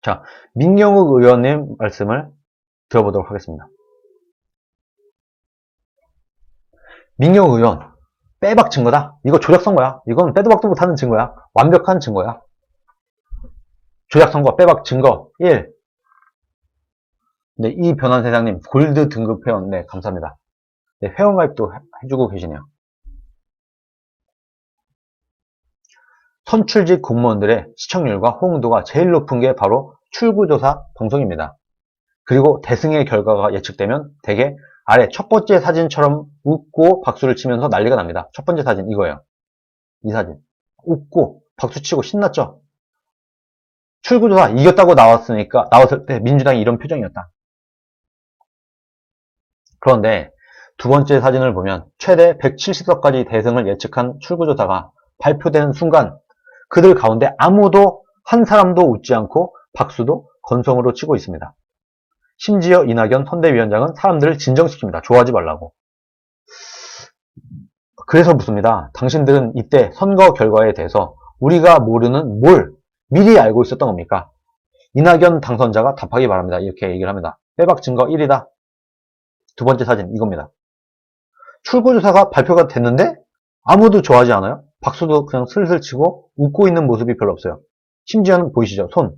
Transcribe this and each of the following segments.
자, 민경욱 의원님 말씀을 들어보도록 하겠습니다. 민경욱 의원, 빼박 증거다. 이거 조작 선거야. 이건 빼도 박도 못하는 증거야. 완벽한 증거야. 조작 선거, 빼박 증거 1. 네, 이 변환세상님 골드 등급 회원, 네, 감사합니다. 네, 회원가입도 해주고 계시네요. 선출직 공무원들의 시청률과 호응도가 제일 높은 게 바로 출구조사 방송입니다. 그리고 대승의 결과가 예측되면 대개 아래 첫 번째 사진처럼 웃고 박수를 치면서 난리가 납니다. 첫 번째 사진 이거예요. 이 사진. 웃고 박수치고 신났죠? 출구조사 이겼다고 나왔을 때 민주당이 이런 표정이었다. 그런데 두 번째 사진을 보면 최대 170석까지 대승을 예측한 출구조사가 발표되는 순간 그들 가운데 아무도 한 사람도 웃지 않고 박수도 건성으로 치고 있습니다. 심지어 이낙연 선대위원장은 사람들을 진정시킵니다. 좋아하지 말라고. 그래서 묻습니다. 당신들은 이때 선거 결과에 대해서 우리가 모르는 뭘 미리 알고 있었던 겁니까? 이낙연 당선자가 답하기 바랍니다. 이렇게 얘기를 합니다. 빼박 증거 1이다. 두 번째 사진 이겁니다. 출구조사가 발표가 됐는데 아무도 좋아하지 않아요. 박수도 그냥 슬슬 치고 웃고 있는 모습이 별로 없어요. 심지어는 보이시죠? 손.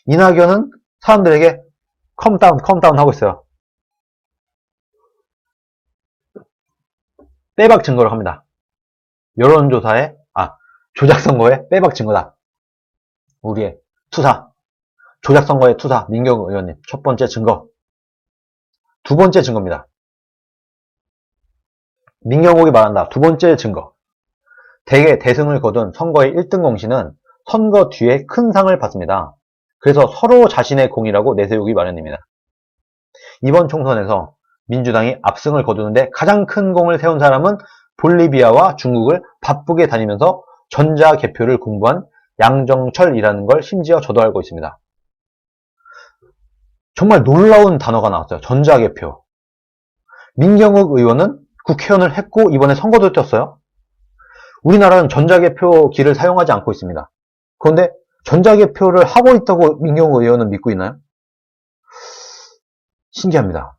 이낙연은 사람들에게 컴다운 하고 있어요. 빼박 증거를 합니다. 여론조사에 조작선거의 빼박 증거다. 우리의 투사. 조작선거의 투사. 민경욱 의원님 첫 번째 증거. 두 번째 증거입니다. 민경욱이 말한다. 두 번째 증거. 대개 대승을 거둔 선거의 1등 공신은 선거 뒤에 큰 상을 받습니다. 그래서 서로 자신의 공이라고 내세우기 마련입니다. 이번 총선에서 민주당이 압승을 거두는데 가장 큰 공을 세운 사람은 볼리비아와 중국을 바쁘게 다니면서 전자개표를 공부한 양정철이라는 걸 심지어 저도 알고 있습니다. 정말 놀라운 단어가 나왔어요. 전자개표. 민경욱 의원은 국회의원을 했고 이번에 선거도 뛰었어요. 우리나라는 전자개표기를 사용하지 않고 있습니다. 그런데 전자개표를 하고 있다고 민경욱 의원은 믿고 있나요? 신기합니다.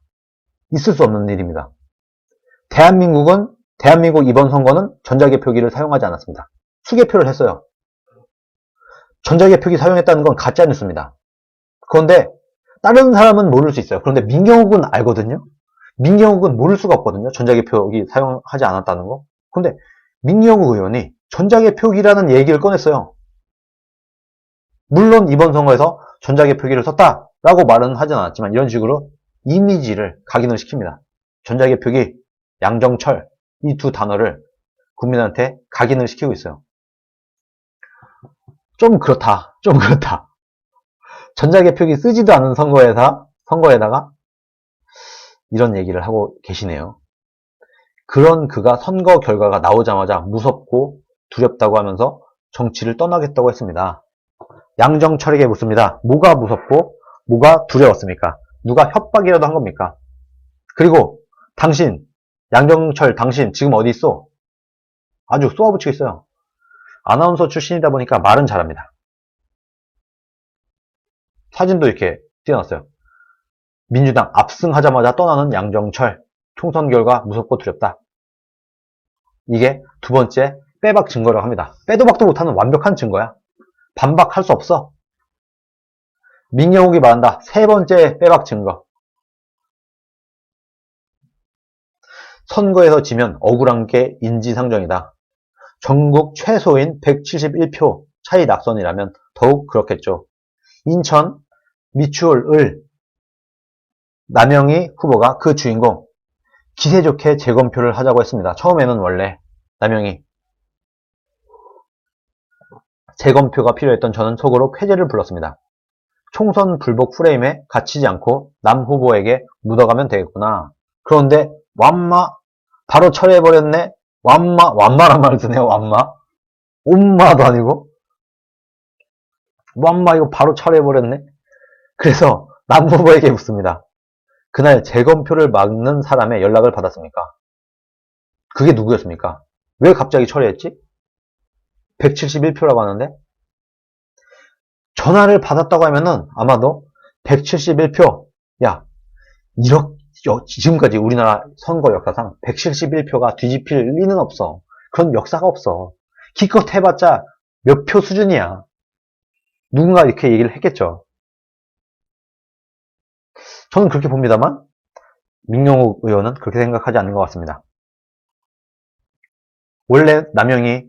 있을 수 없는 일입니다. 대한민국 이번 선거는 전자개표기를 사용하지 않았습니다. 수개표를 했어요. 전자개표기 사용했다는 건 가짜뉴스입니다. 그런데 다른 사람은 모를 수 있어요. 그런데 민경욱은 알거든요. 민경욱은 모를 수가 없거든요. 전자개표기 사용하지 않았다는 거. 그런데 민경욱 의원이 전자개표기라는 얘기를 꺼냈어요. 물론 이번 선거에서 전자개표기를 썼다라고 말은 하진 않았지만 이런 식으로 이미지를 각인을 시킵니다. 전자개표기, 양정철 이 두 단어를 국민한테 각인을 시키고 있어요. 좀 그렇다. 전자개표기 쓰지도 않은 선거에다가 이런 얘기를 하고 계시네요. 그런 그가 선거 결과가 나오자마자 무섭고 두렵다고 하면서 정치를 떠나겠다고 했습니다. 양정철에게 묻습니다. 뭐가 무섭고 뭐가 두려웠습니까? 누가 협박이라도 한 겁니까? 그리고 양정철 당신 지금 어디 있어? 아주 쏘아붙이고 있어요. 아나운서 출신이다 보니까 말은 잘합니다. 사진도 이렇게 띄워놨어요. 민주당 압승하자마자 떠나는 양정철. 총선 결과 무섭고 두렵다. 이게 두 번째 빼박 증거라고 합니다. 빼도 박도 못하는 완벽한 증거야. 반박할 수 없어. 민경욱이 말한다. 세 번째 빼박 증거. 선거에서 지면 억울한 게 인지상정이다. 전국 최소인 171표 차이 낙선이라면 더욱 그렇겠죠. 인천 미추홀 남영희 후보가 그 주인공 기세 좋게 재검표를 하자고 했습니다. 처음에는 원래 남영희 재검표가 필요했던 저는 속으로 쾌재를 불렀습니다. 총선 불복 프레임에 갇히지 않고 남 후보에게 묻어가면 되겠구나. 그런데 완마 바로 철회해버렸네. 완마란 말을 쓰네요. 완마 엄마도 아니고 완마 이거 바로 철회해버렸네. 그래서 남 후보에게 묻습니다. 그날 재검표를 막는 사람의 연락을 받았습니까? 그게 누구였습니까? 왜 갑자기 철회했지? 171표라고 하는데 전화를 받았다고 하면은 아마도 171표. 야, 지금까지 우리나라 선거 역사상 171표가 뒤집힐 리는 없어. 그런 역사가 없어. 기껏 해봤자 몇 표 수준이야. 누군가 이렇게 얘기를 했겠죠. 저는 그렇게 봅니다만 민경욱 의원은 그렇게 생각하지 않는 것 같습니다. 원래 남영희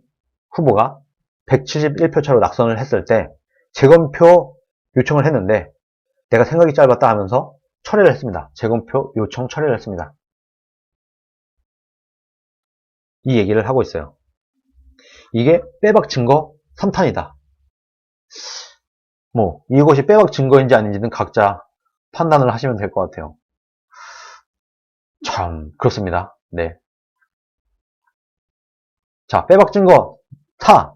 후보가 171표 차로 낙선을 했을 때 재검표 요청을 했는데 내가 생각이 짧았다 하면서 철회를 했습니다. 재검표 요청 철회를 했습니다. 이 얘기를 하고 있어요. 이게 빼박 증거 3탄이다. 뭐 이것이 빼박 증거인지 아닌지는 각자 판단을 하시면 될 것 같아요. 참 그렇습니다. 네. 자, 빼박 증거 4.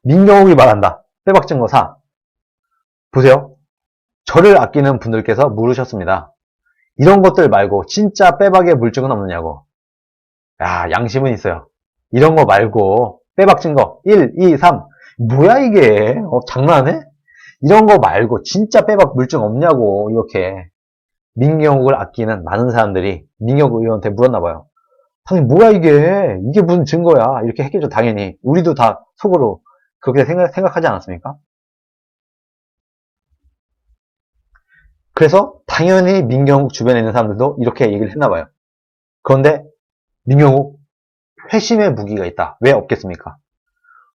민경욱이 말한다. 빼박 증거 4. 보세요. 저를 아끼는 분들께서 물으셨습니다. 이런 것들 말고 진짜 빼박의 물증은 없느냐고. 야, 양심은 있어요. 이런 거 말고 빼박 증거 1, 2, 3. 뭐야 이게? 장난해? 이런 거 말고 진짜 빼박 물증 없냐고. 이렇게 민경욱을 아끼는 많은 사람들이 민경욱 의원한테 물었나 봐요. 당연히 뭐야 이게? 이게 무슨 증거야? 이렇게 했겠죠. 당연히. 우리도 다 속으로 그렇게 생각하지 않았습니까? 그래서 당연히 민경욱 주변에 있는 사람들도 이렇게 얘기를 했나 봐요. 그런데 민경욱 회심의 무기가 있다. 왜 없겠습니까?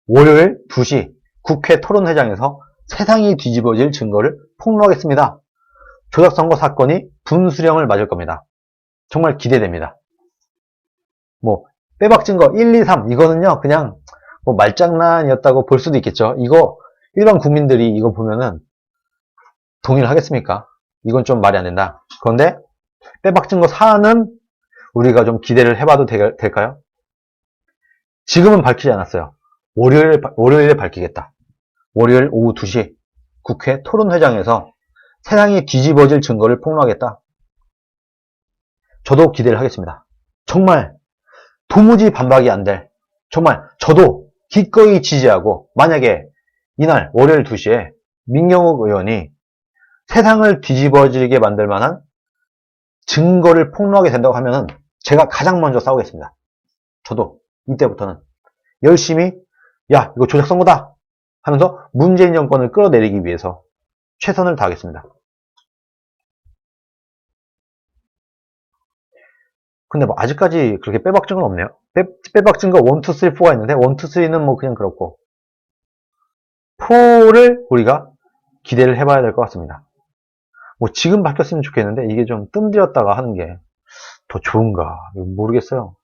월요일 2시 국회 토론회장에서 세상이 뒤집어질 증거를 폭로하겠습니다. 조작선거 사건이 분수령을 맞을 겁니다. 정말 기대됩니다. 뭐 빼박 증거 1, 2, 3 이거는요 그냥 뭐 말장난이었다고 볼 수도 있겠죠. 이거 일반 국민들이 이거 보면은 동의를 하겠습니까? 이건 좀 말이 안 된다. 그런데 빼박 증거 4는 우리가 좀 기대를 해봐도 될까요? 지금은 밝히지 않았어요. 월요일에 밝히겠다. 월요일 오후 2시 국회 토론회장에서 세상이 뒤집어질 증거를 폭로하겠다. 저도 기대를 하겠습니다. 정말 도무지 반박이 안 될, 정말 저도 기꺼이 지지하고 만약에 이날 월요일 2시에 민경욱 의원이 세상을 뒤집어지게 만들 만한 증거를 폭로하게 된다고 하면은 제가 가장 먼저 싸우겠습니다. 저도 이때부터는 열심히 야 이거 조작선거다 하면서 문재인 정권을 끌어내리기 위해서 최선을 다하겠습니다. 근데 뭐 아직까지 그렇게 빼박 증거는 없네요. 빼박 증거 1, 2, 3, 4가 있는데 1, 2, 3는 뭐 그냥 그렇고 4를 우리가 기대를 해봐야 될 것 같습니다. 뭐 지금 밝혔으면 좋겠는데 이게 좀 뜸들였다가 하는 게 더 좋은가 모르겠어요.